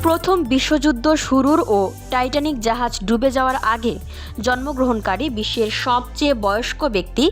প্রথম বিশ্বযুদ্ধ শুরুর ও টাইটানিক জাহাজ ডুবে যাওয়ার আগে জন্মগ্রহণকারী বিশ্বের সবচেয়ে বয়স্ক ব্যক্তি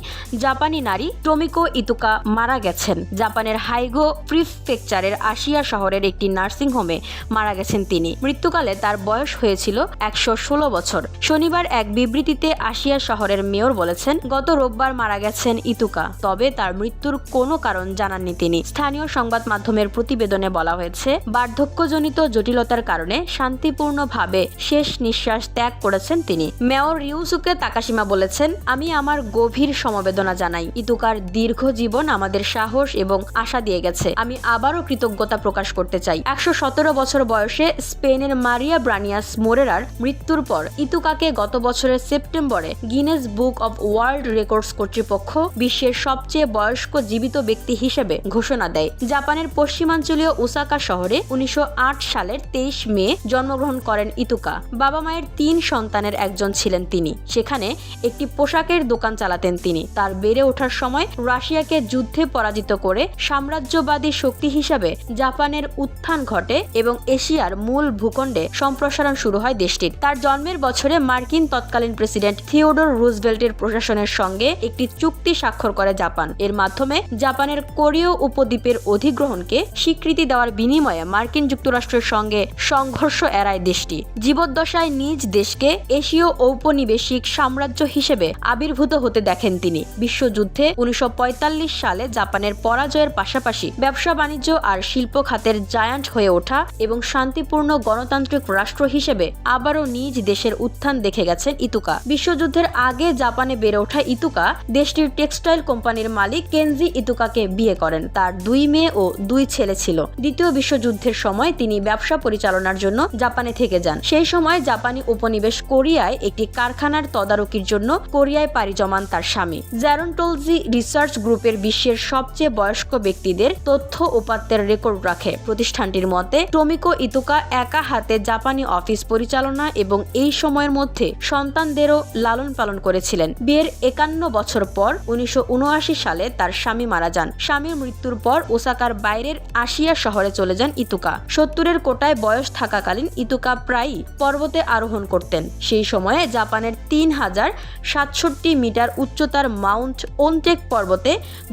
জাপানি নারী তোমিকো ইতুকা মারা গেছেন। জাপানের হাইগো প্রিফেকচারের আশিয়া শহরের একটি নার্সিংহোমে মারা গেছেন তিনি। মৃত্যুকালে তার বয়স হয়েছিল 116 বছর। শনিবার এক বিবৃতিতে আশিয়া শহরের মেয়র বলেছেন, গত রোববার মারা গেছেন ইতুকা, তবে তার মৃত্যুর কোনো কারণ জানাননি তিনি। স্থানীয় সংবাদ মাধ্যমের প্রতিবেদনে বলা হয়েছে, বার্ধক্যজনিত জটিলতার কারণে শান্তিপূর্ণভাবে শেষ নিঃশ্বাস ত্যাগ করেছেন তিনি। মেয়র রিউসুকে তাকাশিমা বলেছেন, আমি আমার গভীর সমবেদনা জানাই। ইতুকার দীর্ঘ জীবন আমাদের সাহস এবং আশা দিয়ে গেছে। আমি আবারও কৃতজ্ঞতা প্রকাশ করতে চাই। 117 বছর বয়সে স্পেনের মারিয়া ব্রানিয়াস মোরেরার মৃত্যুর পর ইতুকাকে গত বছরের সেপ্টেম্বরে Guinness book of world records কর্তৃপক্ষ বিশ্বের সবচেয়ে বয়স্ক জীবিত ব্যক্তি হিসেবে ঘোষণা দেয়। জাপানের পশ্চিমাঞ্চলীয় ওসাকা শহরে 1908 সালের 23 মে জন্মগ্রহণ করেন ইতুকা। বাবা মায়ের 3 সন্তানের একজন ছিলেন তিনি। সেখানে একটি পোশাকের দোকান চালাতেন তিনি। তার বেড়ে ওঠার সময় রাশিয়াকে যুদ্ধে পরাজিত করে সাম্রাজ্যবাদী শক্তি হিসাবে জাপানের উত্থান ঘটে এবং এশিয়ার মূল ভূখণ্ডে সম্প্রসারণ শুরু হয় দেশটির। তার জন্মের বছরে মার্কিন তৎকালীন প্রেসিডেন্ট থিওডোর রুজভেল্টের প্রশাসনের সঙ্গে একটি চুক্তি স্বাক্ষর করে জাপান। এর মাধ্যমে জাপানের কোরীয় উপদ্বীপের অধিগ্রহণকে স্বীকৃতি দেওয়ার বিনিময়ে মার্কিন যুক্তরাষ্ট্রের সঙ্গে সংঘর্ষ এড়ায় দেশটি। জীবদ্দশায় নিজ দেশকে এশীয় ঔপনিবেশিক সাম্রাজ্য হিসেবে আবির্ভূত হতে দেখেন তিনি। বিশ্বযুদ্ধে 1945 সালে জাপানের পরাজয়ের পাশাপাশি ব্যবসা বাণিজ্য আর শিল্প খাতের জায়ান্ট হয়ে ওঠা এবং শান্তিপূর্ণ গণতান্ত্রিক রাষ্ট্র হিসেবে আবারও নিজ দেশের উত্থান দেখে গেছেন ইতুকা। বিশ্বযুদ্ধের আগে জাপানে বেড়ে ওঠা ইতুকা দেশটির টেক্সটাইল কোম্পানির মালিক কেনজি ইতুকাকে বিয়ে করেন। তার 2 মেয়ে ও 2 ছেলে ছিল। দ্বিতীয় বিশ্বযুদ্ধের সময় তিনি ব্যবসা পরিচালনার জন্য জাপানে থেকে যান। সেই সময় জাপানি উপনিবেশ কোরিয়ায় একটি কারখানার তদারকির জন্য কোরিয়ায় পাড়ি জমান তার স্বামী। জ্যারন্টোলজি রিসার্চ গ্রুপের বিশ্বের সবচেয়ে বয়স্ক ব্যক্তিদের তথ্য উপাত্তের রেকর্ড রাখে। প্রতিষ্ঠানটির মতে তোমিকো ইতুকা একা হাতে জাপানি অফিস পরিচালনা এবং এই সময়ের মধ্যে সন্তানদেরও লালন পালন করেছিলেন। বিয়ের 51 বছর পর 1979 সালে তার স্বামী মারা যান। স্বামীর মৃত্যুর পর ওসাকার বাইরের আশিয়া শহরে চলে যান ইতুকা। 70-এর কোটায় বয়স থাকাকালীন ইতুকা প্রায়ই পর্বতে আরোহণ করতেন। সেই সময়ে জাপানের 3067 মিটার উচ্চতার মাউন্ট ওনটেক পর্বতে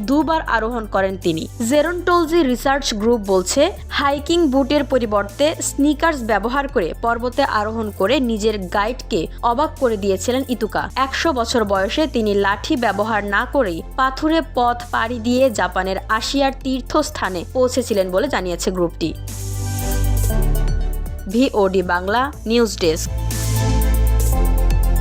2 বার আরোহণ করেন তিনি। জেরন্টোলজি রিসার্চ গ্রুপ বলছে, হাইকিং বুটের পরিবর্তে স্নিকার্স ব্যবহার করে পর্বতে আরোহণ করে নিজের গাইডকে অবাক করে দিয়েছিলেন ইতুকা। 100 বছর বয়সে তিনি লাঠি ব্যবহার না করেই পাথুরে পথ পাড়ি দিয়ে জাপানের আশিয়ার তীর্থস্থানে পৌঁছেছিলেন বলে জানিয়েছে গ্রুপটি। VOD Bangla news desk.